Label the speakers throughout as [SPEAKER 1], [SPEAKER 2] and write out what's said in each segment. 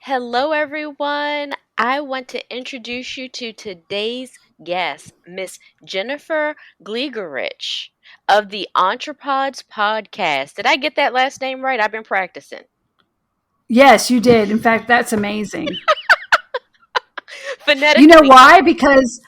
[SPEAKER 1] Hello, everyone. I want to introduce you to today's guest, Miss Jennifer Gligoric of the Entrepods podcast. Did I get that last name right? I've been practicing.
[SPEAKER 2] Yes, you did. In fact, that's amazing. You know
[SPEAKER 1] Phonetically.
[SPEAKER 2] why? Because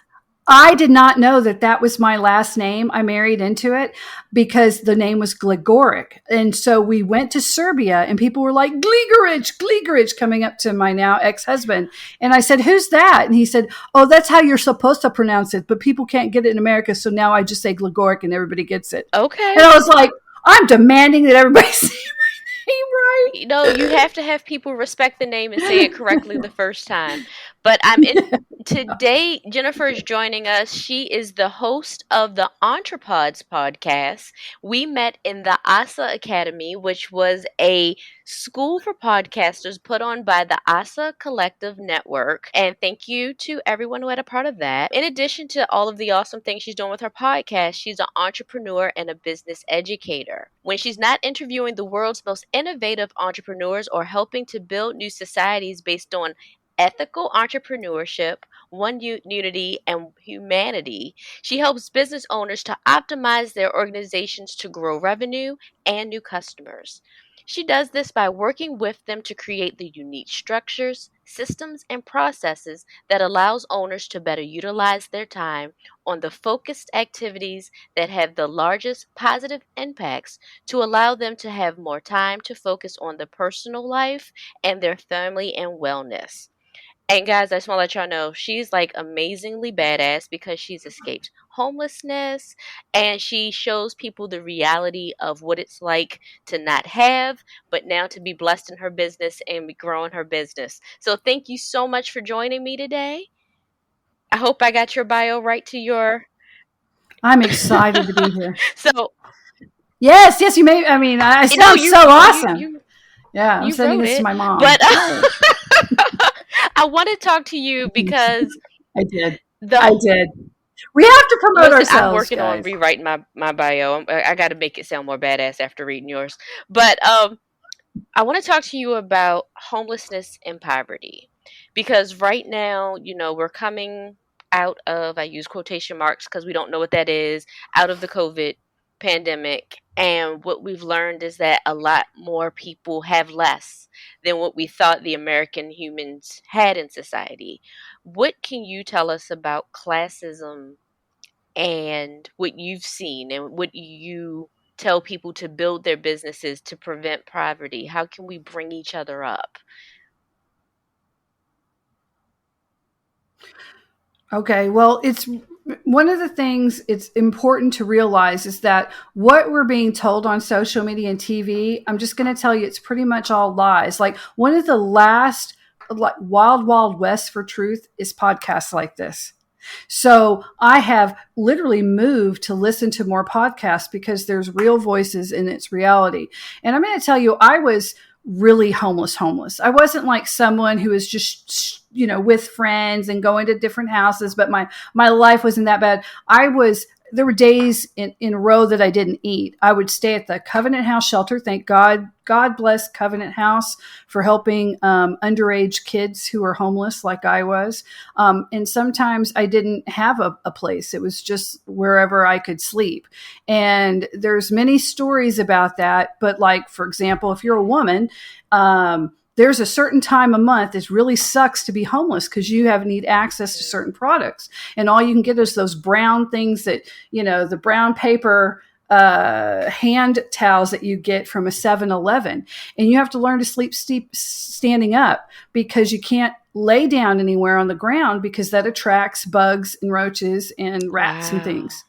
[SPEAKER 2] I did not know that that was my last name. I married into it because the name was Gligoric. And so we went to Serbia and people were like, Gligoric, Gligoric, coming up to my now ex-husband. And I said, who's that? And he said, oh, that's how you're supposed to pronounce it. But people can't get it in America. So now I just say Gligoric and everybody gets it.
[SPEAKER 1] Okay.
[SPEAKER 2] And I was like, I'm demanding that everybody say my name right.
[SPEAKER 1] You have to have people respect the name and say it correctly the first time. But I'm in today. Jennifer is joining us. She is the host of the Entrepods podcast. We met in the ASA Academy, which was a school for podcasters put on by the ASA Collective Network. And thank you to everyone who had a part of that. In addition to all of the awesome things she's doing with her podcast, she's an entrepreneur and a business educator. When she's not interviewing the world's most innovative entrepreneurs or helping to build new societies based on ethical entrepreneurship, unity, and humanity, she helps business owners to optimize their organizations to grow revenue and new customers. She does this by working with them to create the unique structures, systems, and processes that allows owners to better utilize their time on the focused activities that have the largest positive impacts to allow them to have more time to focus on their personal life and their family and wellness. And guys, I just want to let y'all know she's like amazingly badass because she's escaped homelessness and she shows people the reality of what it's like to not have, but now to be blessed in her business and be growing her business. So thank you so much for joining me today. I hope I got your bio right to your.
[SPEAKER 2] I'm excited to be here.
[SPEAKER 1] So
[SPEAKER 2] Yes, yes, you may. I mean, I
[SPEAKER 1] you know
[SPEAKER 2] sound so awesome.
[SPEAKER 1] you
[SPEAKER 2] Yeah, I'm
[SPEAKER 1] you
[SPEAKER 2] sending
[SPEAKER 1] wrote
[SPEAKER 2] this to
[SPEAKER 1] it,
[SPEAKER 2] my mom.
[SPEAKER 1] but I want to talk to you because
[SPEAKER 2] I did. I
[SPEAKER 1] the
[SPEAKER 2] did. We have to promote
[SPEAKER 1] listen, I'm
[SPEAKER 2] ourselves,
[SPEAKER 1] working on
[SPEAKER 2] guys.
[SPEAKER 1] rewriting my bio. I got to make it sound more badass after reading yours. But I want to talk to you about homelessness and poverty because right now, we're coming out of, I use quotation marks because we don't know what that is, out of the COVID pandemic. And what we've learned is that a lot more people have less than what we thought the American humans had in society. What can you tell us about classism and what you've seen and what you tell people to build their businesses to prevent poverty? How can we bring each other up?
[SPEAKER 2] Okay, well, it's one of the things it's important to realize is that what we're being told on social media and TV, I'm just going to tell you, it's pretty much all lies. Like one of the last, like wild, wild west for truth is podcasts like this. So I have literally moved to listen to more podcasts because there's real voices and it's reality. And I'm going to tell you, I was really homeless. I wasn't like someone who was just, with friends and going to different houses, but my life wasn't that bad. There were days in a row that I didn't eat. I would stay at the Covenant House shelter. Thank God. God bless Covenant House for helping underage kids who were homeless like I was. And sometimes I didn't have a place. It was just wherever I could sleep. And there's many stories about that. But like, for example, if you're a woman, there's a certain time a month it really sucks to be homeless because you need access to certain products, and all you can get is those brown things that the brown paper hand towels that you get from a 7-Eleven, and you have to learn to sleep standing up because you can't lay down anywhere on the ground because that attracts bugs and roaches and rats and
[SPEAKER 1] Wow.
[SPEAKER 2] things.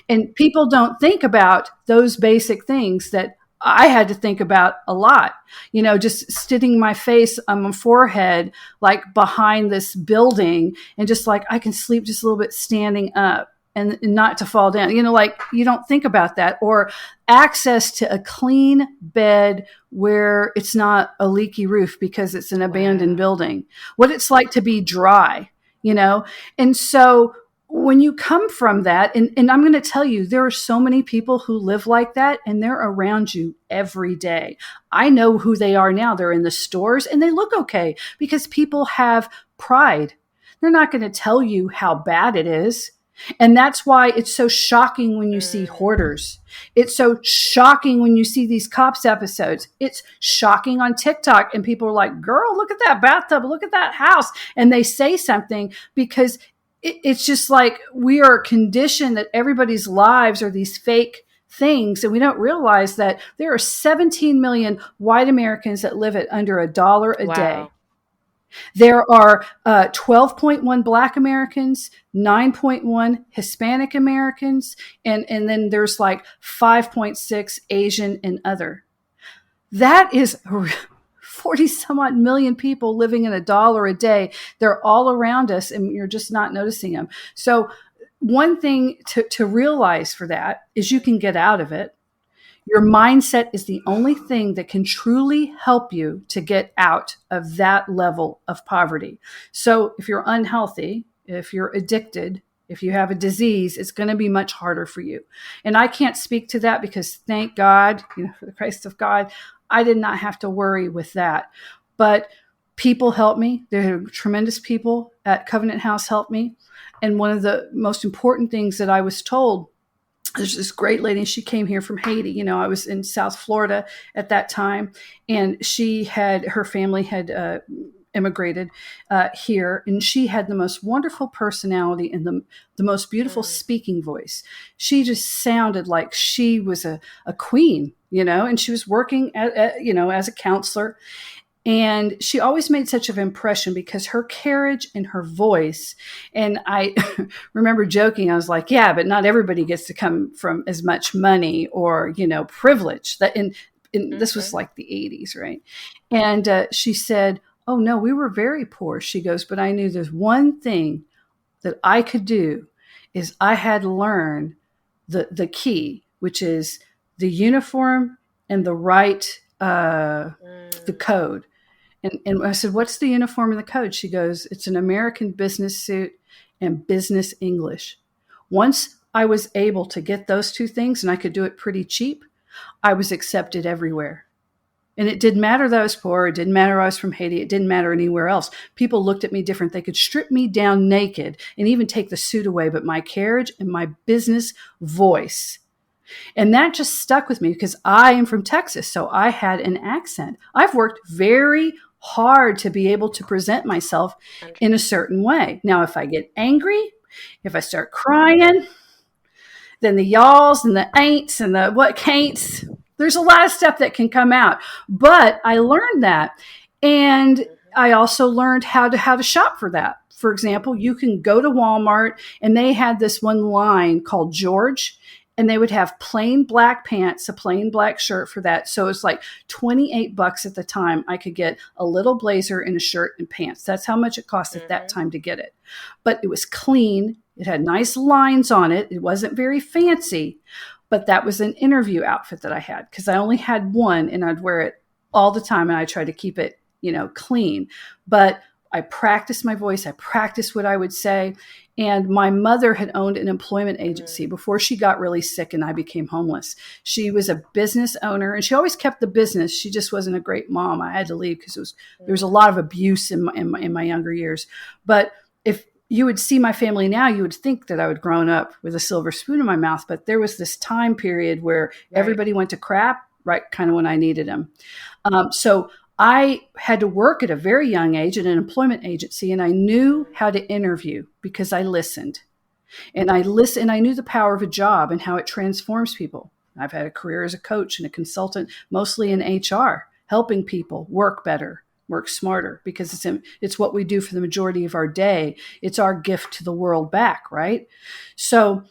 [SPEAKER 2] And people don't think about those basic things that I had to think about a lot, just sitting my face on my forehead, like behind this building, and just like I can sleep just a little bit standing up and not to fall down. Like you don't think about that, or access to a clean bed where it's not a leaky roof because it's an abandoned
[SPEAKER 1] Wow.
[SPEAKER 2] building, what it's like to be dry, and so when you come from that, and I'm going to tell you, there are so many people who live like that, and they're around you every day. I know who they are now. They're in the stores and they look okay because people have pride. They're not going to tell you how bad it is. And that's why it's so shocking when you see hoarders. It's so shocking when you see these cops episodes. It's shocking on TikTok and people are like, girl, look at that bathtub, look at that house. And they say something because it's just like we are conditioned that everybody's lives are these fake things. And we don't realize that there are 17 million white Americans that live at under $1 a day.
[SPEAKER 1] Wow.
[SPEAKER 2] There are 12.1 Black Americans, 9.1 Hispanic Americans, and then there's like 5.6 Asian and other. That is 40 some odd million people living in $1 a day. They're all around us and you're just not noticing them. So one thing to realize for that is you can get out of it. Your mindset is the only thing that can truly help you to get out of that level of poverty. So if you're unhealthy, if you're addicted, if you have a disease, it's going to be much harder for you. And I can't speak to that because thank God, for the grace of God, I did not have to worry with that. But people helped me. There are tremendous people at Covenant House helped me. And one of the most important things that I was told, there's this great lady, and she came here from Haiti. I was in South Florida at that time, and her family had immigrated here, and she had the most wonderful personality and the most beautiful speaking voice. She just sounded like she was a queen, and she was working as a counselor. And she always made such an impression because her carriage and her voice. And I remember joking, I was like, yeah, but not everybody gets to come from as much money or, privilege. And this was like the 80s, right? And she said, oh, no, we were very poor. She goes, but I knew there's one thing that I could do is I had to learn the key, which is the uniform and the right, the code. And I said, what's the uniform and the code? She goes, it's an American business suit and business English. Once I was able to get those two things, and I could do it pretty cheap, I was accepted everywhere. And it didn't matter that I was poor. It didn't matter I was from Haiti. It didn't matter anywhere else. People looked at me different. They could strip me down naked and even take the suit away. But my carriage and my business voice, and that just stuck with me because I am from Texas. So I had an accent. I've worked very hard to be able to present myself in a certain way. Now, if I get angry, if I start crying, then the y'alls and the ain'ts and the what can'ts, there's a lot of stuff that can come out. But I learned that. And I also learned how to shop for that. For example, you can go to Walmart and they had this one line called George, and they would have plain black pants, a plain black shirt for that. So it's like $28 at the time. I could get a little blazer and a shirt and pants. That's how much it cost at that time to get it. But it was clean. It had nice lines on it. It wasn't very fancy, but that was an interview outfit that I had because I only had one and I'd wear it all the time. And I tried to keep it, clean, but I practiced my voice. I practiced what I would say. And my mother had owned an employment agency before she got really sick and I became homeless. She was a business owner and she always kept the business. She just wasn't a great mom. I had to leave because there was a lot of abuse in my younger years. But if you would see my family now, you would think that I would grown up with a silver spoon in my mouth. But there was this time period where everybody went to crap, right, kind of when I needed them. So I had to work at a very young age at an employment agency, and I knew how to interview because I listened. And I knew the power of a job and how it transforms people. I've had a career as a coach and a consultant, mostly in HR, helping people work better, work smarter, because it's what we do for the majority of our day. It's our gift to the world back, right? So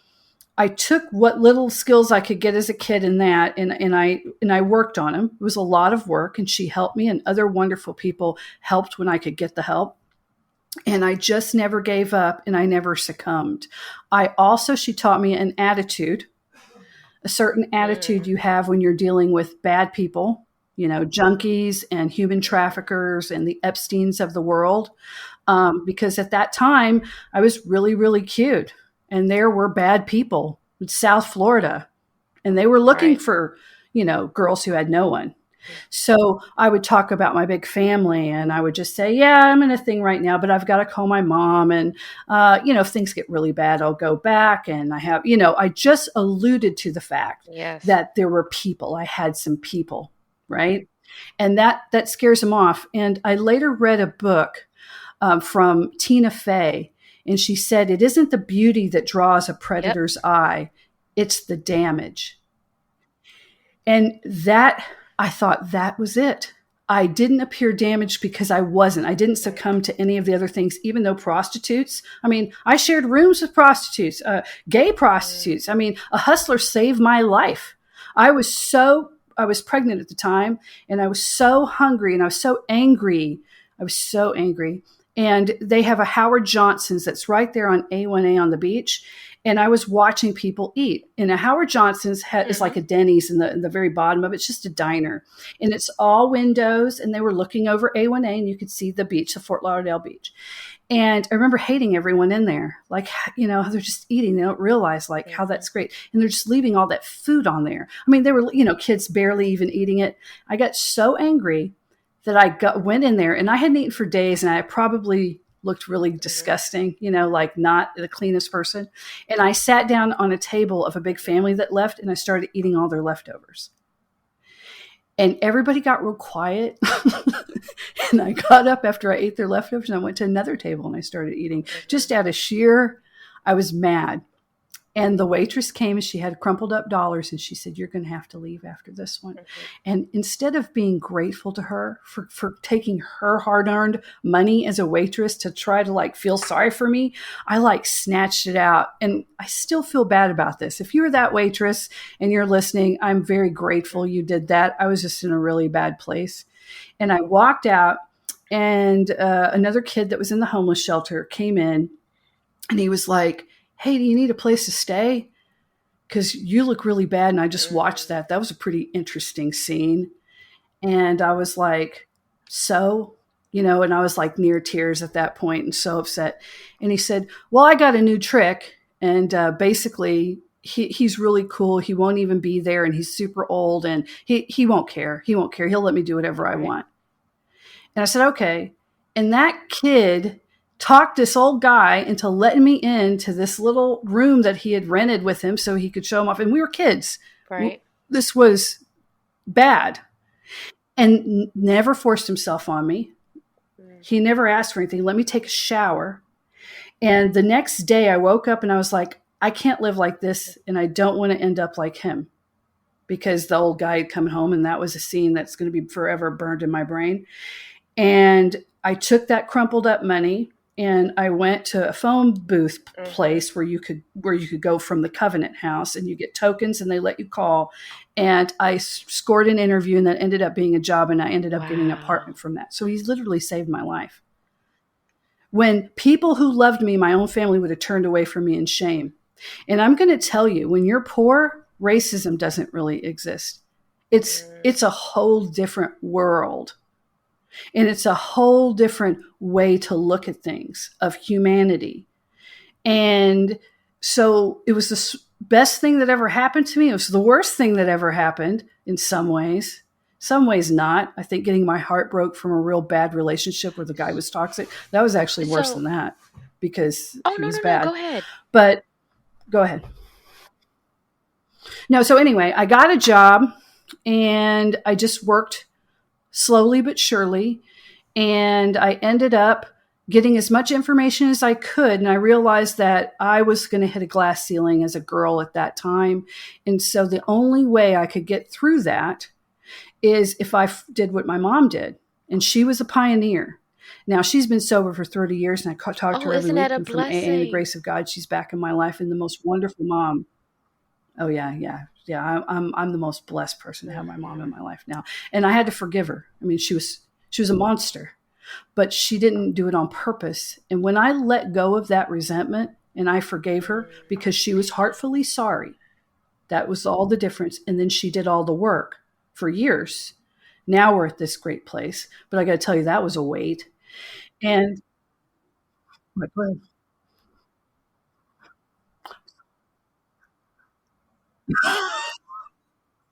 [SPEAKER 2] I took what little skills I could get as a kid in that, and I worked on them. It was a lot of work, and she helped me, and other wonderful people helped when I could get the help. And I just never gave up, and I never succumbed. She taught me an attitude, a certain attitude you have when you're dealing with bad people, junkies and human traffickers and the Epsteins of the world. Because at that time, I was really, really cute. and there were bad people in South Florida, and they were looking
[SPEAKER 1] Right.
[SPEAKER 2] for, girls who had no one. So I would talk about my big family, and I would just say, yeah, I'm in a thing right now, but I've got to call my mom. And, if things get really bad, I'll go back. And I just alluded to the fact
[SPEAKER 1] Yes.
[SPEAKER 2] that there were people. I had some people, right? And that scares them off. And I later read a book from Tina Fey, and she said, it isn't the beauty that draws a
[SPEAKER 1] Yep.
[SPEAKER 2] predator's eye, it's the damage. And that, I thought that was it. I didn't appear damaged because I wasn't. I didn't succumb to any of the other things, even though prostitutes, I shared rooms with prostitutes, gay prostitutes. A hustler saved my life. I was pregnant at the time, and I was so hungry, and I was so angry. I was so angry. And they have a Howard Johnson's that's right there on A1A on the beach. And I was watching people eat. And a Howard Johnson's is like a Denny's in the very bottom of it. It's just a diner. And it's all windows. And they were looking over A1A, and you could see the beach, the Fort Lauderdale beach. And I remember hating everyone in there. Like, they're just eating. They don't realize like how that's great. And they're just leaving all that food on there. They were, kids barely even eating it. I got so angry that I went in there, and I hadn't eaten for days, and I probably looked really disgusting, like not the cleanest person. And I sat down on a table of a big family that left, and I started eating all their leftovers. And everybody got real quiet. And I got up after I ate their leftovers, and I went to another table, and I started eating just out of I was mad. And the waitress came, and she had crumpled up dollars, and she said, you're going to have to leave after this one. And instead of being grateful to her for taking her hard-earned money as a waitress to try to like feel sorry for me, I like snatched it out. And I still feel bad about this. If you're that waitress and you're listening, I'm very grateful you did that. I was just in a really bad place. And I walked out, and another kid that was in the homeless shelter came in, and he was like, hey, do you need a place to stay? Because you look really bad. And I just watched that. That was a pretty interesting scene. And I was like, and I was like near tears at that point and so upset. And he said, well, I got a new trick. And basically, he's really cool. He won't even be there. And he's super old. And he won't care. He won't care. He'll let me do whatever I want. And I said, okay. And that kid talked this old guy into letting me into this little room that he had rented with him so he could show him off. And we were kids.
[SPEAKER 1] Right.
[SPEAKER 2] This was bad. And never forced himself on me. He never asked for anything. Let me take a shower. And the next day I woke up and I was like, I can't live like this, and I don't want to end up like him. Because the old guy had come home, and that was a scene that's going to be forever burned in my brain. And I took that crumpled up money, and I went to a phone booth place where you could go from the Covenant House, and you get tokens, and they let you call. And I scored an interview, and that ended up being a job, and I ended up getting an apartment from that. So he's literally saved my life. When people who loved me, my own family, would have turned away from me in shame. And I'm going to tell you, when you're poor, racism doesn't really exist. It's a whole different world. And it's a whole different way to look at things, of humanity. And so it was the best thing that ever happened to me. It was the worst thing that ever happened in some ways. Some ways not. I think getting my heart broke from a real bad relationship where the guy was toxic, that was actually worse than that, because he was bad.
[SPEAKER 1] Go ahead.
[SPEAKER 2] But go ahead. No, so anyway, I got a job, and I just worked slowly but surely. And I ended up getting as much information as I could. And I realized that I was going to hit a glass ceiling as a girl at that time. And so the only way I could get through that is if I did what my mom did. And she was a pioneer. Now, she's been sober for 30 years, and I talk to her every week. And from AA and the grace of God, she's back in my life, and the most wonderful mom. Oh, yeah. I'm the most blessed person to have my mom in my life now. And I had to forgive her. She was a monster, but she didn't do it on purpose. And when I let go of that resentment and I forgave her because she was heartfully sorry, that was all the difference. And then she did all the work for years. Now we're at this great place. But I got to tell you, that was a wait. And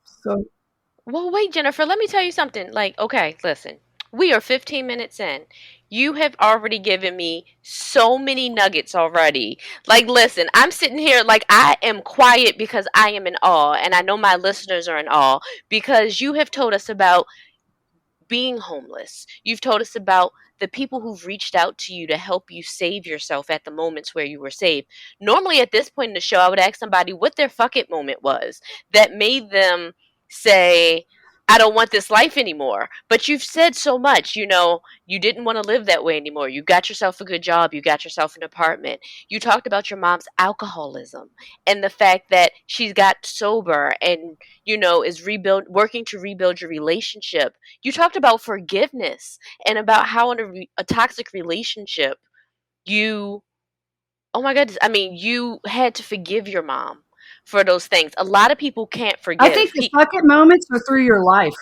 [SPEAKER 2] So
[SPEAKER 1] Well, wait, Jennifer, let me tell you something. Like, okay, listen. We are 15 minutes in. You have already given me so many nuggets already. Like, listen, I'm sitting here like I am quiet because I am in awe, and I know my listeners are in awe because you have told us about being homeless. You've told us about the people who've reached out to you to help you save yourself at the moments where you were saved. Normally, at this point in the show, I would ask somebody what their fuck it moment was that made them say, I don't want this life anymore. But you've said so much, you didn't want to live that way anymore. You got yourself a good job. You got yourself an apartment. You talked about your mom's alcoholism and the fact that she's got sober and, is working to rebuild your relationship. You talked about forgiveness and about how in a toxic relationship you, oh my goodness, I mean, you had to forgive your mom for those things. A lot of people can't
[SPEAKER 2] I think
[SPEAKER 1] forgive.
[SPEAKER 2] the fuck it moments are through your life.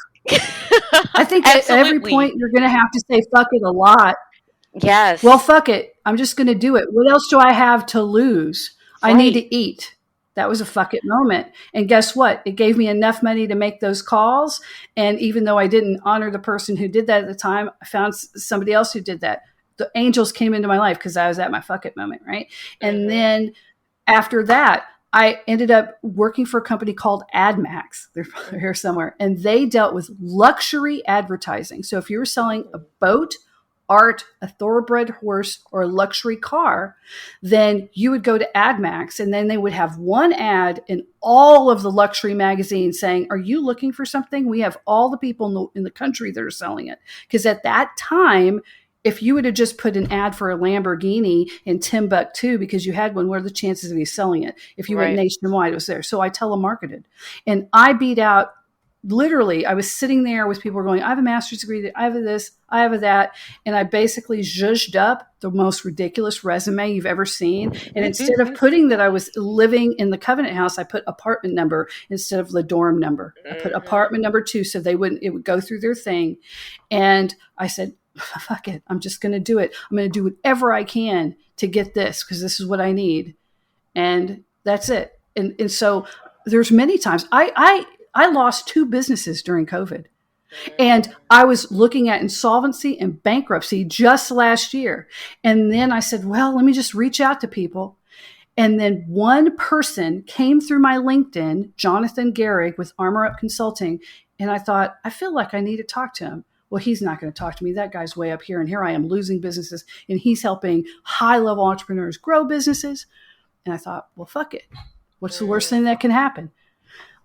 [SPEAKER 2] I think at every
[SPEAKER 1] Absolutely.
[SPEAKER 2] point you're going to have to say fuck it a lot. Well,
[SPEAKER 1] Yes.
[SPEAKER 2] fuck it. I'm just going to do it. What else do I have to lose? I need
[SPEAKER 1] Right.
[SPEAKER 2] to eat. That was a fuck it moment. And guess what? It gave me enough money to make those calls. And even though I didn't honor the person who did that at the time, I found somebody else who did that. The angels came into my life because I was at my fuck it moment, right? And
[SPEAKER 1] Mhm.
[SPEAKER 2] then after that, I ended up working for a company called AdMax. They're here somewhere. And they dealt with luxury advertising. So if you were selling a
[SPEAKER 1] Mhm.
[SPEAKER 2] boat, art, a thoroughbred horse, or a luxury car, then you would go to AdMax and then they would have one ad in all of the luxury magazines saying, are you looking for something? We have all the people in the country that are selling it. Because at that time, if you would have just put an ad for a Lamborghini in Timbuktu because you had one, what are the chances of you selling it? If you went
[SPEAKER 1] Right.
[SPEAKER 2] nationwide, it was there. So I telemarketed. And I beat out, literally, I was sitting there with people going, I have a master's degree, I have a this, I have a that. And I basically zhuzhed up the most ridiculous resume you've ever seen. And instead of putting that I was living in the Covenant House, I put apartment number instead of the dorm number. I put
[SPEAKER 1] Mhm.
[SPEAKER 2] apartment number 2 so it would go through their thing. And I said, fuck it. I'm just going to do it. I'm going to do whatever I can to get this because this is what I need. And that's it. And so there's many times I lost 2 businesses during COVID. And
[SPEAKER 1] Mhm.
[SPEAKER 2] I was looking at insolvency and bankruptcy just last year. And then I said, well, let me just reach out to people. And then one person came through my LinkedIn, Jonathan Gehrig with Armor Up Consulting. And I thought, I feel like I need to talk to him. Well, he's not going to talk to me. That guy's way up here. And here I am losing businesses. And he's helping high level entrepreneurs grow businesses. And I thought, well, fuck it. What's the worst
[SPEAKER 1] Mhm.
[SPEAKER 2] thing that can happen?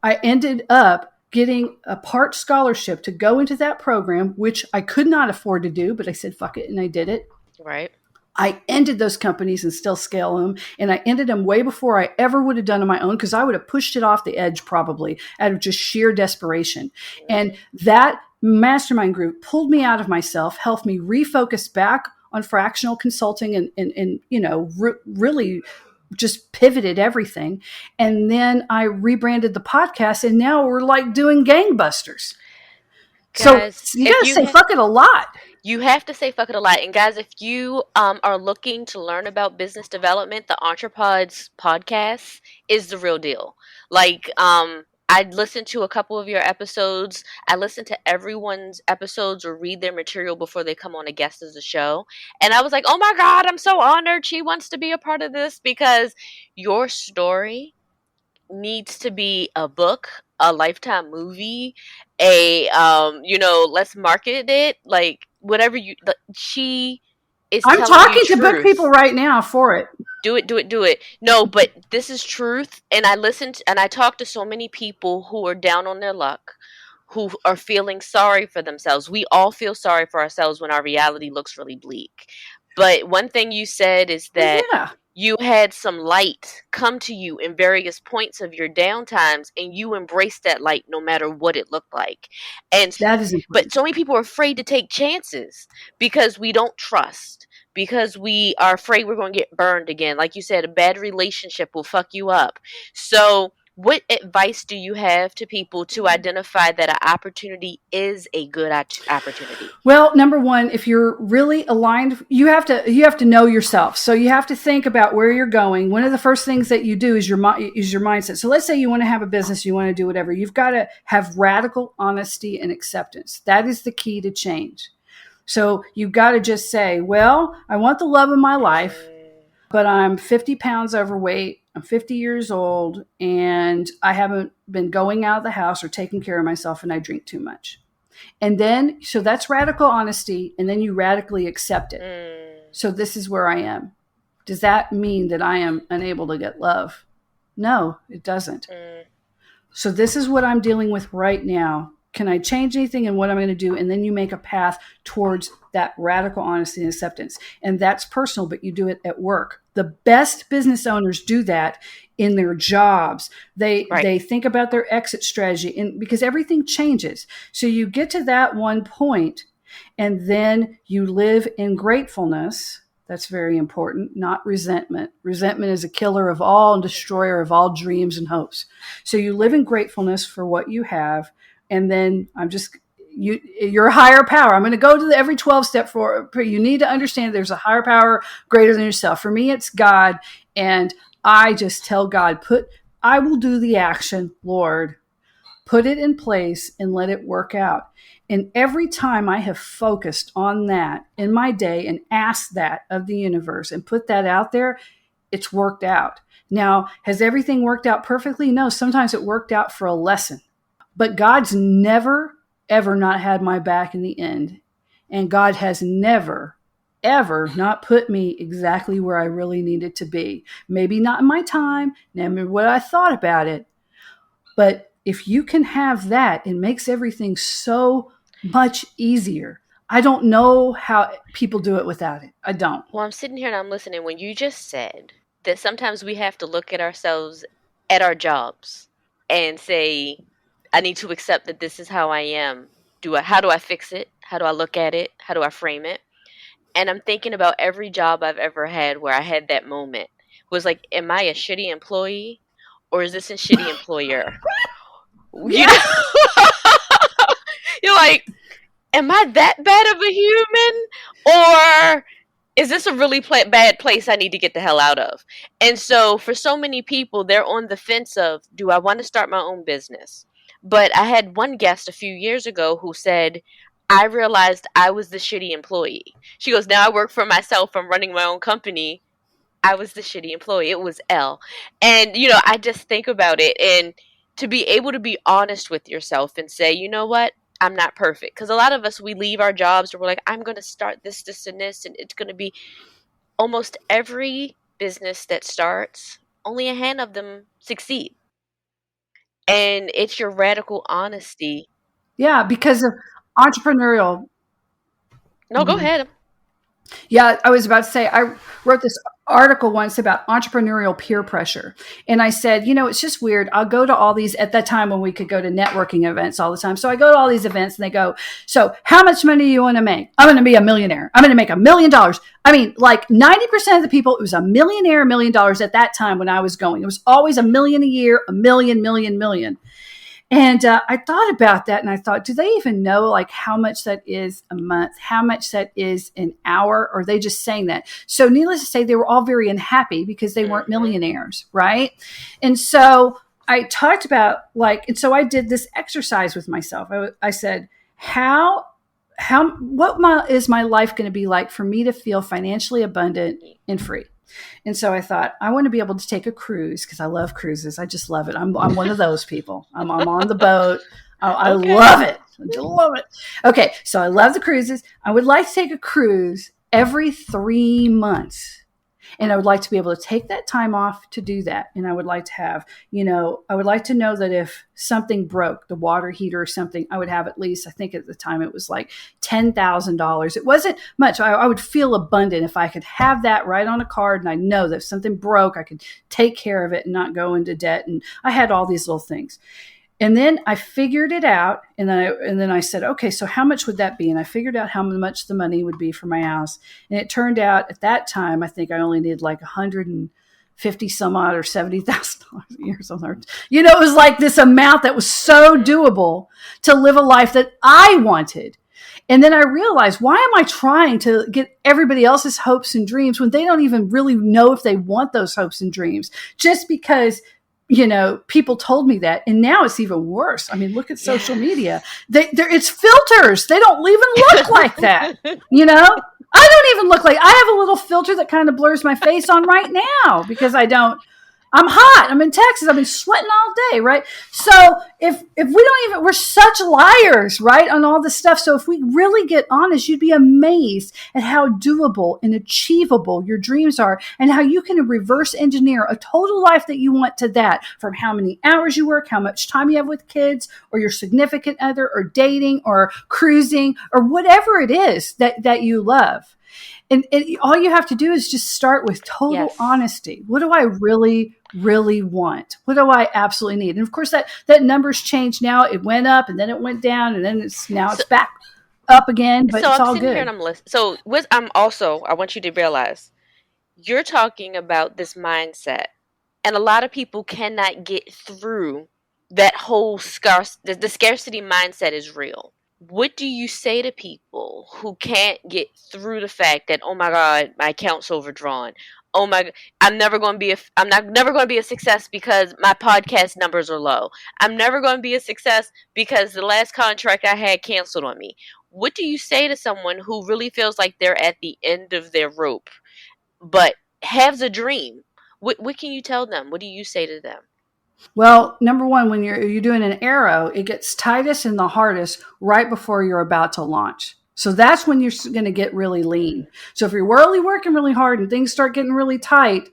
[SPEAKER 2] I ended up getting a part scholarship to go into that program, which I could not afford to do, but I said, fuck it. And I did it.
[SPEAKER 1] Right.
[SPEAKER 2] I ended those companies and still scale them. And I ended them way before I ever would have done on my own because I would have pushed it off the edge probably out of just sheer desperation. And
[SPEAKER 1] Mhm.
[SPEAKER 2] that mastermind group pulled me out of myself, helped me refocus back on fractional consulting and really just pivoted everything. And then I rebranded the podcast and now we're like doing gangbusters. So
[SPEAKER 1] Guys,
[SPEAKER 2] you got
[SPEAKER 1] if
[SPEAKER 2] to
[SPEAKER 1] you
[SPEAKER 2] say fuck it a lot.
[SPEAKER 1] You have to say fuck it a lot. And guys, if you are looking to learn about business development, the Entrepods podcast is the real deal. Like, I listened to a couple of your episodes. I listen to everyone's episodes or read their material before they come on a guest as a show. And I was like, oh my God, I'm so honored she wants to be a part of this because your story needs to be a book, a lifetime movie, let's market it like whatever she is
[SPEAKER 2] I'm
[SPEAKER 1] telling you
[SPEAKER 2] talking to book people
[SPEAKER 1] truth.
[SPEAKER 2] right now for it.
[SPEAKER 1] Do it, do it, do it. No, but this is truth and I listened and I talked to so many people who are down on their luck, who are feeling sorry for themselves. We all feel sorry for ourselves when our reality looks really bleak. But one thing you said is
[SPEAKER 2] Well,
[SPEAKER 1] that
[SPEAKER 2] yeah,
[SPEAKER 1] you had some light come to you in various points of your downtimes and you embraced that light no matter what it looked like. And
[SPEAKER 2] that is
[SPEAKER 1] but
[SPEAKER 2] important.
[SPEAKER 1] so many people are afraid to take chances because we don't trust, because we are afraid we're going to get burned again. Like you said, a bad relationship will fuck you up. So what advice do you have to people to identify that an opportunity is a good opportunity?
[SPEAKER 2] Well, number one, if you're really aligned, you have to know yourself. So you have to think about where you're going. One of the first things that you do is your mindset. So let's say you want to have a business, you want to do whatever. You've got to have radical honesty and acceptance. That is the key to change. So you've got to just say, well, I want the love of my life, but I'm 50 pounds overweight. I'm 50 years old, and I haven't been going out of the house or taking care of myself, and I drink too much. And then, so that's radical honesty, and then you radically accept it. So this is where I am. Does that mean that I am unable to get love? No, it doesn't. So this is what I'm dealing with right now. Can I change anything in what I'm going to do? And then you make a path towards that radical honesty and acceptance. And that's personal, but you do it at work. The best business owners do that in their jobs. They think about their exit strategy, and because everything changes. So you get to that one point, and then you live in gratefulness. That's very important, not resentment. Resentment is a killer of all and destroyer of all dreams and hopes. So you live in gratefulness for what you have. And then you're a higher power. I'm going to go to every 12 step for you need to understand there's a higher power greater than yourself. For me, it's God. And I just tell God, I will do the action, Lord, put it in place and let it work out. And every time I have focused on that in my day and asked that of the universe and put that out there, it's worked out. Now, has everything worked out perfectly? No, sometimes it worked out for a lesson. But God's never, ever not had my back in the end. And God has never, ever not put me exactly where I really needed to be. Maybe not in my time, maybe what I thought about it. But if you can have that, it makes everything so much easier. I don't know how people do it without it. I don't.
[SPEAKER 1] Well, I'm sitting here and I'm listening when you just said that sometimes we have to look at ourselves at our jobs and say, I need to accept that this is how I am. How do I fix it? How do I look at it? How do I frame it? And I'm thinking about every job I've ever had where I had that moment. It was like, am I a shitty employee or is this a shitty employer? You know? You're like, am I that bad of a human? Or is this a really bad place I need to get the hell out of? And so for so many people, they're on the fence of, do I want to start my own business? But I had one guest a few years ago who said, I realized I was the shitty employee. She goes, now I work for myself. I'm running my own company. I was the shitty employee. It was L. And, I just think about it. And to be able to be honest with yourself and say, you know what? I'm not perfect. Because a lot of us, we leave our jobs and we're like, I'm going to start this, and this. And it's going to be almost every business that starts, only a hand of them succeed. And it's your radical honesty.
[SPEAKER 2] Yeah, because of entrepreneurial.
[SPEAKER 1] No, go ahead.
[SPEAKER 2] Yeah, I was about to say, I wrote this article once about entrepreneurial peer pressure. And I said, it's just weird. I'll go to all these, at that time when we could go to networking events all the time. So I go to all these events and they go, so how much money do you want to make? I'm going to be a millionaire. I'm going to make $1 million. I mean, like 90% of the people, it was $1 million at that time when I was going. It was always $1 million a year, $1 million. And I thought about that and I thought, do they even know like how much that is a month, how much that is an hour? Or are they just saying that? So needless to say, they were all very unhappy because they weren't millionaires, right? And so I talked about and so I did this exercise with myself. I said, what is my life going to be like for me to feel financially abundant and free? And so I thought, I want to be able to take a cruise because I love cruises. I just love it. I'm one of those people. I'm on the boat. I love it. I just love it. Okay, so I love the cruises. I would like to take a cruise every 3 months. And I would like to be able to take that time off to do that. And I would like to have, I would like to know that if something broke, the water heater or something, I would have at least, I think at the time it was like $10,000. It wasn't much. I would feel abundant if I could have that right on a card. And I know that if something broke, I could take care of it and not go into debt. And I had all these little things. And then I figured it out, and then I said, okay, so how much would that be? And I figured out how much the money would be for my house. And it turned out at that time, I think I only needed like $150 50 some odd or $70,000 a year. Something. It was like this amount that was so doable to live a life that I wanted. And then I realized, why am I trying to get everybody else's hopes and dreams when they don't even really know if they want those hopes and dreams? Just because, people told me that. And now it's even worse. I mean, look at social media. It's filters. They don't even look like that. I don't even look like, I have a little filter that kind of blurs my face on right now because I'm hot. I'm in Texas. I've been sweating all day, right? So if we don't even, we're such liars, right, on all this stuff. So if we really get honest, you'd be amazed at how doable and achievable your dreams are and how you can reverse engineer a total life that you want to that, from how many hours you work, how much time you have with kids or your significant other or dating or cruising or whatever it is that you love. And all you have to do is just start with total honesty. What do I really, really want? What do I absolutely need? And of course, that number's changed now. It went up and then it went down and then it's back up again. But
[SPEAKER 1] so
[SPEAKER 2] it's
[SPEAKER 1] I'm
[SPEAKER 2] all
[SPEAKER 1] sitting
[SPEAKER 2] good.
[SPEAKER 1] here and I'm listening. So I want you to realize you're talking about this mindset, and a lot of people cannot get through that whole the scarcity mindset is real. What do you say to people who can't get through the fact that, oh my God, my account's overdrawn? Oh my, I'm never going to be never going to be a success because my podcast numbers are low. I'm never going to be a success because the last contract I had canceled on me. What do you say to someone who really feels like they're at the end of their rope, but has a dream? What can you tell them? What do you say to them?
[SPEAKER 2] Well, number one, when you're doing an arrow, it gets tightest and the hardest right before you're about to launch. So that's when you're going to get really lean. So if you're really working really hard and things start getting really tight,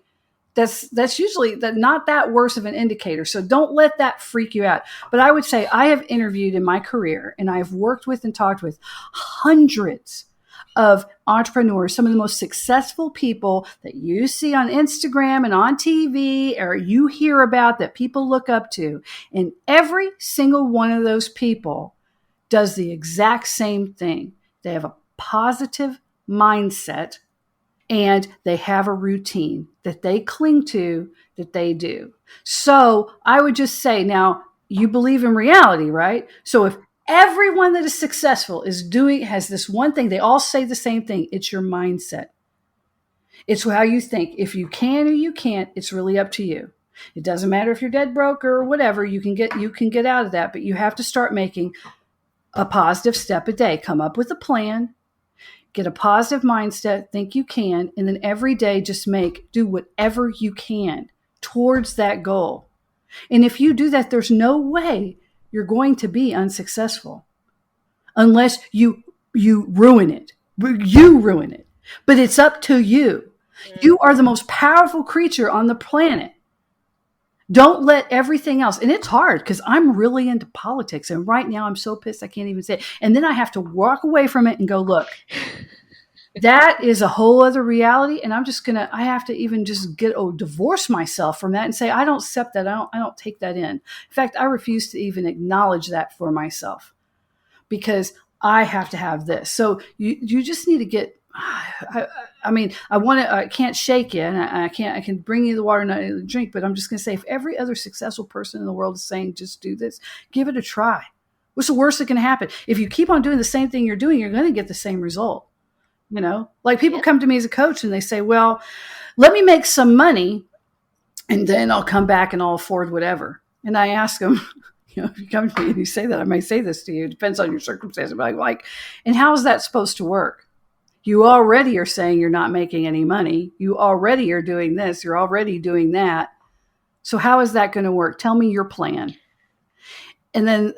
[SPEAKER 2] that's usually not that worse of an indicator. So don't let that freak you out. But I would say I have interviewed in my career and I have worked with and talked with hundreds of entrepreneurs, some of the most successful people that you see on Instagram and on TV or you hear about that people look up to. And every single one of those people does the exact same thing. They have a positive mindset and they have a routine that they cling to, that they do. So I would just say, now you believe in reality, right? So if everyone that is successful has this one thing, they all say the same thing. It's your mindset. It's how you think. If you can or you can't, it's really up to you. It doesn't matter if you're dead broke or whatever, you can get out of that, but you have to start making a positive step a day. Come up with a plan, get a positive mindset, think you can, and then every day just do whatever you can towards that goal. And if you do that, there's no way you're going to be unsuccessful unless you ruin it. You ruin it. But it's up to you. You are the most powerful creature on the planet. Don't let everything else, and it's hard because I'm really into politics. And right now I'm so pissed I can't even say it. And then I have to walk away from it and go, look, that is a whole other reality. And I have to even just divorce myself from that and say, I don't accept that. I don't take that in. In fact, I refuse to even acknowledge that for myself because I have to have this. So you just need to get, I can't shake you and I can bring you the water and not drink, but I'm just going to say, if every other successful person in the world is saying, just do this, give it a try. What's the worst that can happen? If you keep on doing the same thing you're doing, you're going to get the same result. Like people come to me as a coach and they say, well, let me make some money and then I'll come back and I'll afford whatever. And I ask them, if you come to me and you say that, I may say this to you. It depends on your circumstances. But and how is that supposed to work? You already are saying you're not making any money. You already are doing this. You're already doing that. So how is that going to work? Tell me your plan. And then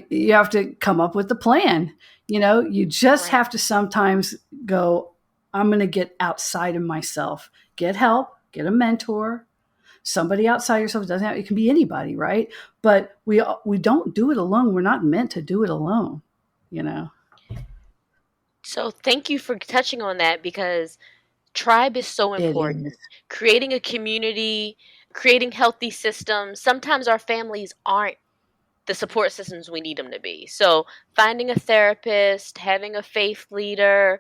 [SPEAKER 2] you have to come up with the plan. You just have to sometimes go, I'm going to get outside of myself, get help, get a mentor, somebody outside yourself. It can be anybody, right? But we don't do it alone. We're not meant to do it alone,
[SPEAKER 1] So thank you for touching on that because tribe is so important. Creating a community, creating healthy systems. Sometimes our families aren't the support systems we need them to be. So finding a therapist, having a faith leader,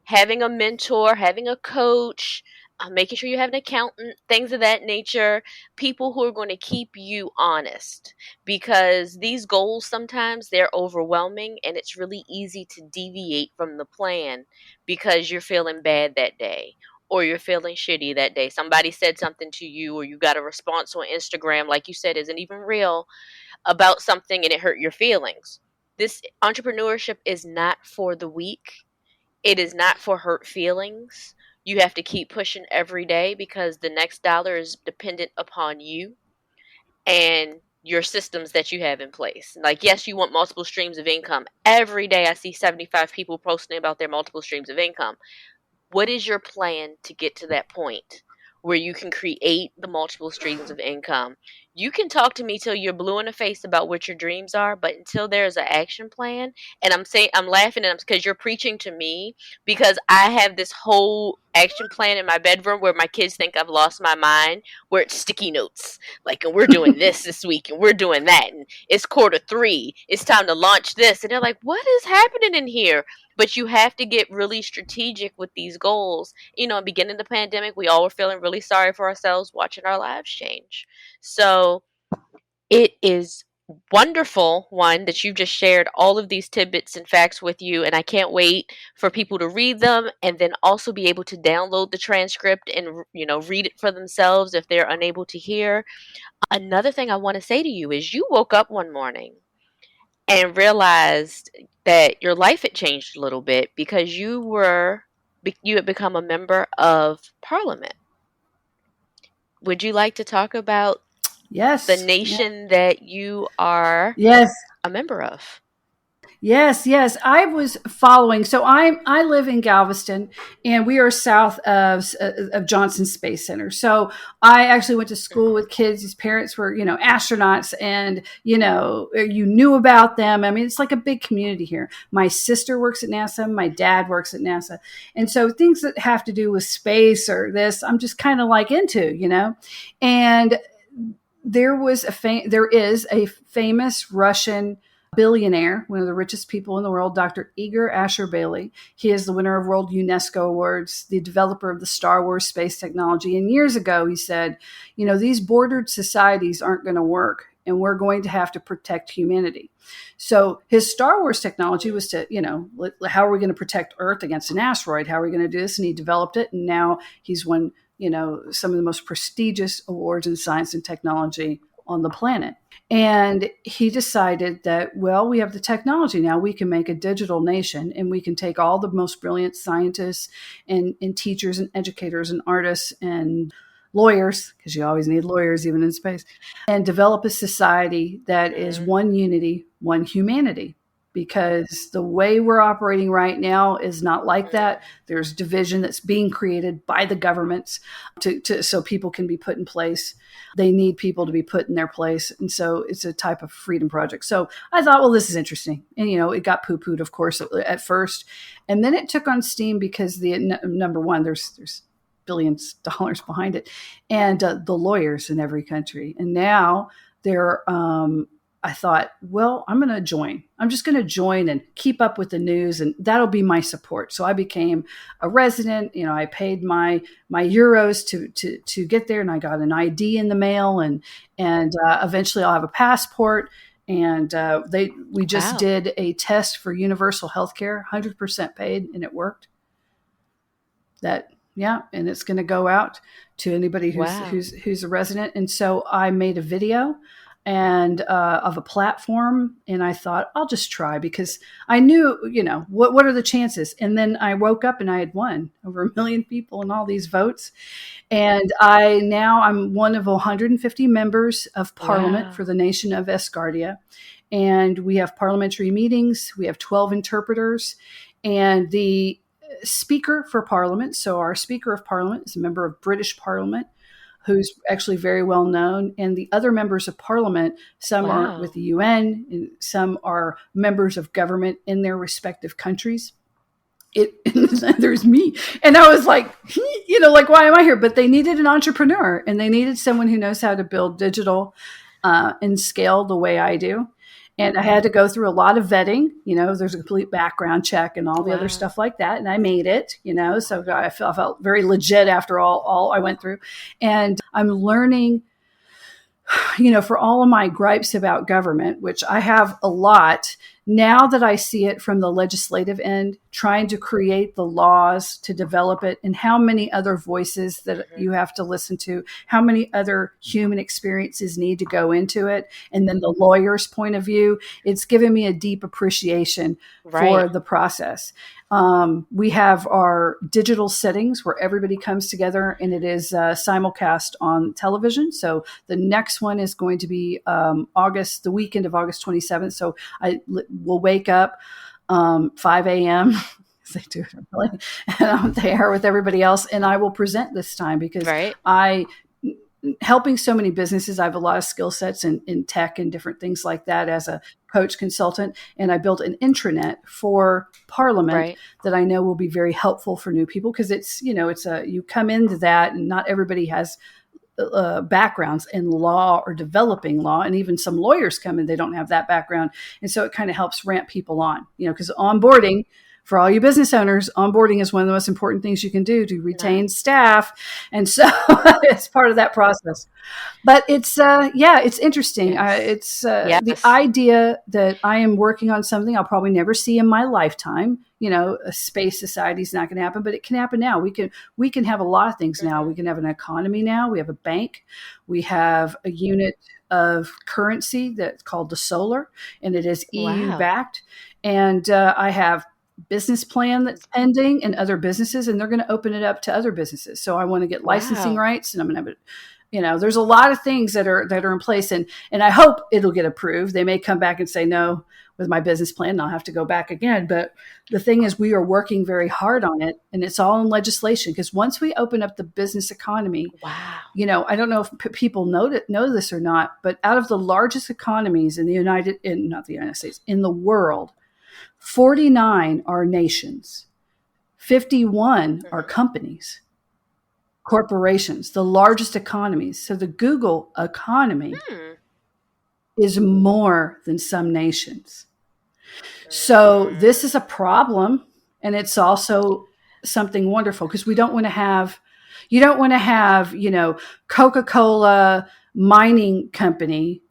[SPEAKER 1] having a mentor, having a coach, making sure you have an accountant, things of that nature, people who are going to keep you honest, because these goals sometimes they're overwhelming and it's really easy to deviate from the plan because you're feeling bad that day or you're feeling shitty that day. Somebody said something to you or you got a response on Instagram, like you said, isn't even real about something and it hurt your feelings. This entrepreneurship is not for the weak. It is not for hurt feelings. You have to keep pushing every day because the next dollar is dependent upon you and your systems that you have in place. Like, yes, you want multiple streams of income. Every day I see 75 people posting about their multiple streams of income. What is your plan to get to that point where you can create the multiple streams of income? You can talk to me till you're blue in the face about what your dreams are, but until there's an action plan, and I'm laughing and because you're preaching to me because I have this whole action plan in my bedroom where my kids think I've lost my mind, where it's sticky notes. Like, and we're doing this week and we're doing that. And it's quarter 3. It's time to launch this. And they're like, what is happening in here? But you have to get really strategic with these goals. You know, beginning the pandemic, we all were feeling really sorry for ourselves watching our lives change. So it is wonderful, one, that you've just shared all of these tidbits and facts with you. And I can't wait for people to read them and then also be able to download the transcript and, you know, read it for themselves if they're unable to hear. Another thing I want to say to you is you woke up one morning and realized that your life had changed a little bit because you had become a member of parliament. Would you like to talk about the
[SPEAKER 2] Yes.
[SPEAKER 1] nation that you are
[SPEAKER 2] Yes.
[SPEAKER 1] a member of?
[SPEAKER 2] Yes. I was following. So I live in Galveston, and we are south of Johnson Space Center. So I actually went to school with kids whose parents were, astronauts, and you knew about them. I mean, it's like a big community here. My sister works at NASA. My dad works at NASA, and so things that have to do with space or this, I'm just kind of like into. And there is a famous Russian billionaire, one of the richest people in the world, Dr. Igor Asher Bailey. He is the winner of World UNESCO Awards, the developer of the Star Wars space technology. And years ago, he said, these bordered societies aren't going to work, and we're going to have to protect humanity. So his Star Wars technology was to, how are we going to protect Earth against an asteroid? How are we going to do this? And he developed it. And now he's won, some of the most prestigious awards in science and technology on the planet. And he decided that, well, we have the technology now. We can make a digital nation, and we can take all the most brilliant scientists and teachers and educators and artists and lawyers, because you always need lawyers even in space, and develop a society that is one unity, one humanity. Because the way we're operating right now is not like that. There's division that's being created by the governments so people can be put in place. They need people to be put in their place. And so it's a type of freedom project. So I thought, well, this is interesting. And, it got poo-pooed, of course, at first. And then it took on steam because number one, there's billions of dollars behind it, and the lawyers in every country. And now they're I thought, well, I'm going to join. I'm just going to join and keep up with the news, and that'll be my support. So I became a resident. I paid my euros to get there, and I got an ID in the mail, and eventually I'll have a passport. And we just did a test for universal healthcare, 100% paid, and it worked. And it's going to go out to anybody who's a resident. And so I made a video and of a platform, and I thought, I'll just try, because I knew, what are the chances? And then I woke up and I had won over 1 million people and all these votes. And I'm one of 150 members of parliament for the nation of Asgardia. And we have parliamentary meetings. We have 12 interpreters, and the Speaker for Parliament. So our Speaker of Parliament is a member of British Parliament, who's actually very well known. And the other members of Parliament, some are with the UN, and some are members of government in their respective countries. There's me. And I was like, why am I here? But they needed an entrepreneur, and they needed someone who knows how to build digital and scale the way I do. And I had to go through a lot of vetting. There's a complete background check and all the other
[SPEAKER 1] Wow.
[SPEAKER 2] stuff like that. And I made it, so I felt very legit after all I went through. And I'm learning, for all of my gripes about government, which I have a lot, now that I see it from the legislative end, trying to create the laws to develop it, and how many other voices that you have to listen to, how many other human experiences need to go into it, and then the lawyer's point of view, it's given me a deep appreciation
[SPEAKER 1] Right.
[SPEAKER 2] for the process. We have our digital settings where everybody comes together, and it is simulcast on television. So the next one is going to be the weekend of August 27th. So I will wake up 5 a.m. They do it early, and I'm there with everybody else, and I will present this time because
[SPEAKER 1] Right.
[SPEAKER 2] helping so many businesses. I have a lot of skill sets in tech and different things like that as a coach consultant. And I built an intranet for Parliament
[SPEAKER 1] Right.
[SPEAKER 2] that I know will be very helpful for new people because you come into that and not everybody has backgrounds in law or developing law. And even some lawyers come in, they don't have that background. And so it kind of helps ramp people on, because onboarding, for all you business owners, onboarding is one of the most important things you can do to retain staff. And so it's part of that process. But it's interesting.
[SPEAKER 1] Yes.
[SPEAKER 2] It's the
[SPEAKER 1] Yes.
[SPEAKER 2] idea that I am working on something I'll probably never see in my lifetime. A space society is not going to happen, but it can happen now. We can have a lot of things now. We can have an economy now. We have a bank. We have a unit of currency that's called the solar, and it is EU
[SPEAKER 1] Wow.
[SPEAKER 2] backed. And I have business plan that's pending and other businesses, and they're going to open it up to other businesses. So I want to get licensing
[SPEAKER 1] Wow.
[SPEAKER 2] rights, and I'm going to have it. There's a lot of things that are in place, and I hope it'll get approved. They may come back and say no with my business plan, and I'll have to go back again. But the thing is, we are working very hard on it, and it's all in legislation. Because once we open up the business economy,
[SPEAKER 1] Wow.
[SPEAKER 2] I don't know if people know this or not, but out of the largest economies in not the United States, in the world, 49 are nations, 51 are companies, corporations, the largest economies. So the Google economy
[SPEAKER 1] Hmm.
[SPEAKER 2] is more than some nations. So this is a problem, and it's also something wonderful because you don't want to have, Coca-Cola mining company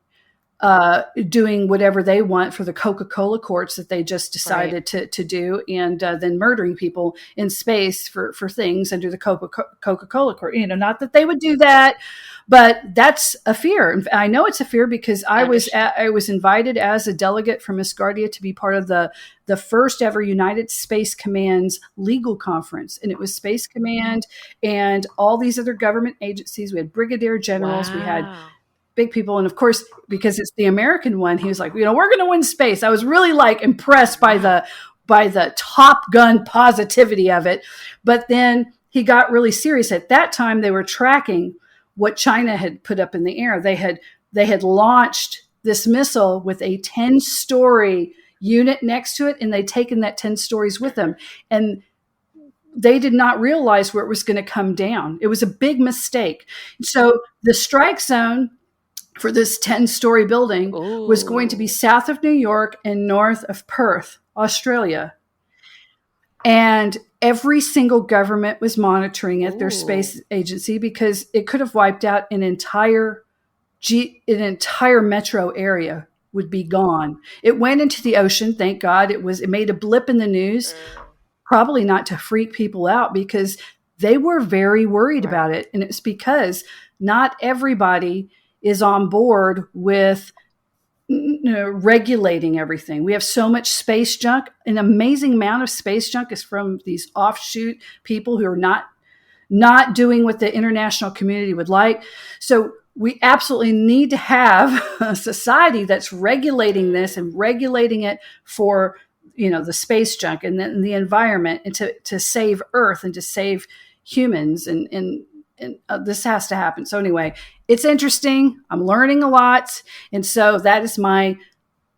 [SPEAKER 2] doing whatever they want for the Coca-Cola courts that they just
[SPEAKER 1] Right.
[SPEAKER 2] decided to do, and then murdering people in space for things under the Coca-Cola court. Not that they would do that, but that's a fear. And I know it's a fear because
[SPEAKER 1] Understood.
[SPEAKER 2] I was invited as a delegate from Asgardia to be part of the first ever United Space Command's legal conference, and it was Space Command and all these other government agencies. We had brigadier generals, we had
[SPEAKER 1] Wow.
[SPEAKER 2] big people. And of course, because it's the American one, he was like, we're going to win space. I was really like impressed by
[SPEAKER 1] Wow.
[SPEAKER 2] the Top Gun positivity of it. But then he got really serious. At that time, they were tracking what China had put up in the air. They had launched this missile with a 10-story unit next to it, and they'd taken that 10 stories with them. And they did not realize where it was going to come down. It was a big mistake. So the strike zone for this 10-story building was going to be
[SPEAKER 1] Ooh.
[SPEAKER 2] south of New York and north of Perth, Australia. And every single government was monitoring it, their
[SPEAKER 1] Ooh.
[SPEAKER 2] space agency, because it could have wiped out an entire metro area would be gone. It went into the ocean, thank God. It made a blip in the news, probably not to freak people out because they were very worried
[SPEAKER 1] Right.
[SPEAKER 2] about it. And it's because not everybody is on board with regulating everything. We have so much space junk. An amazing amount of space junk is from these offshoot people who are not doing what the international community would like. So we absolutely need to have a society that's regulating this and regulating it for the space junk and then the environment, and to save Earth and to save humans, and this has to happen. So anyway, it's interesting. I'm learning a lot, and so that is my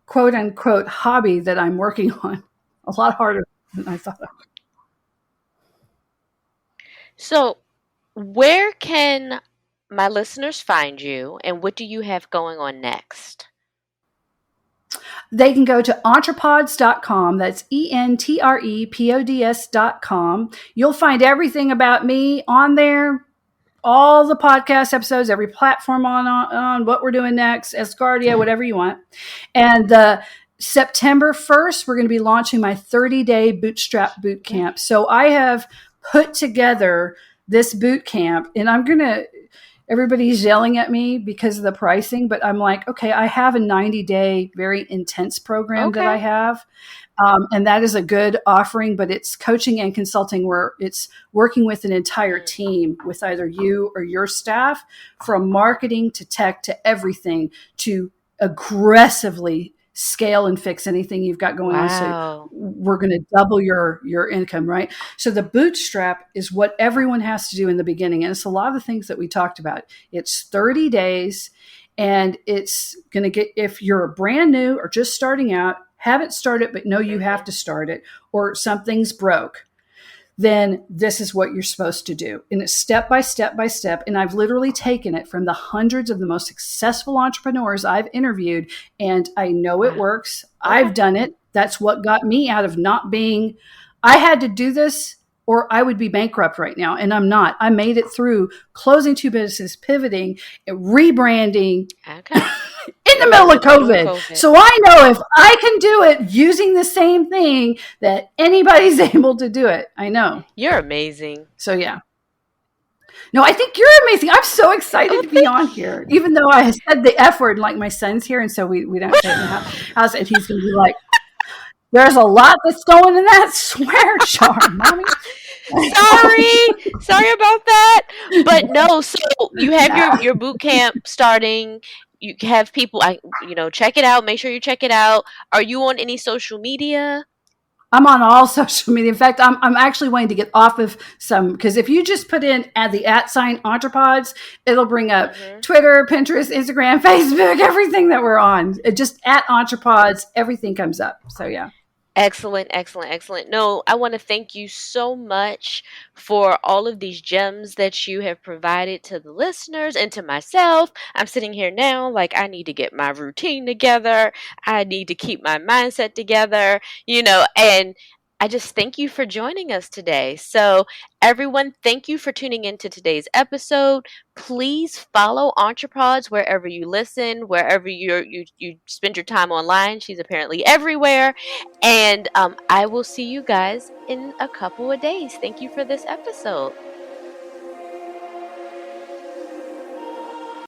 [SPEAKER 2] quote unquote hobby that I'm working on. A lot harder than I thought.
[SPEAKER 1] So, where can my listeners find you, and what do you have going on next?
[SPEAKER 2] They can go to entrepods.com. That's entrepods.com. You'll find everything about me on there, all the podcast episodes, every platform on what we're doing next, Asgardia, whatever you want. And the September 1st, we're going to be launching my 30-day bootstrap boot camp. So I have put together this boot camp, and everybody's yelling at me because of the pricing, but I'm like, okay, I have a 90-day very intense program that I have. And that is a good offering, but it's coaching and consulting where it's working with an entire team with either you or your staff, from marketing to tech to everything, to aggressively scale and fix anything you've got going on. So we're going to double your income, right? So the bootstrap is what everyone has to do in the beginning. And it's a lot of the things that we talked about. It's 30 days, and it's going to get, if you're brand new or just starting out, haven't started, but know you have to start it, or something's broke, then this is what you're supposed to do. And it's step by step by step. And I've literally taken it from the hundreds of the most successful entrepreneurs I've interviewed, and I know it works. I've done it. That's what got me out of not being, I had to do this or I would be bankrupt right now. And I'm not. I made it through closing 2 businesses, pivoting, rebranding.
[SPEAKER 1] Okay.
[SPEAKER 2] In the middle of COVID. So I know if I can do it using the same thing, that anybody's able to do it. I know.
[SPEAKER 1] You're amazing.
[SPEAKER 2] So yeah. No, I think you're amazing. I'm so excited to be on here, even though I said the F word, like my son's here, and so we don't say it in the house, and he's going to be like, there's a lot that's going in that swear jar, Mommy.
[SPEAKER 1] Sorry about that. But no, so you have your boot camp starting. You have people, check it out. Make sure you check it out. Are you on any social media?
[SPEAKER 2] I'm on all social media. In fact, I'm actually wanting to get off of some, because if you just put in the @ Entrepods, it'll bring up Twitter, Pinterest, Instagram, Facebook, everything that we're on. Just @ Entrepods, everything comes up. So yeah.
[SPEAKER 1] Excellent. No, I want to thank you so much for all of these gems that you have provided to the listeners and to myself. I'm sitting here now like I need to get my routine together. I need to keep my mindset together, and I just thank you for joining us today. So, everyone, thank you for tuning into today's episode. Please follow Entrepods wherever you listen, wherever you spend your time online. She's apparently everywhere. And I will see you guys in a couple of days. Thank you for this episode.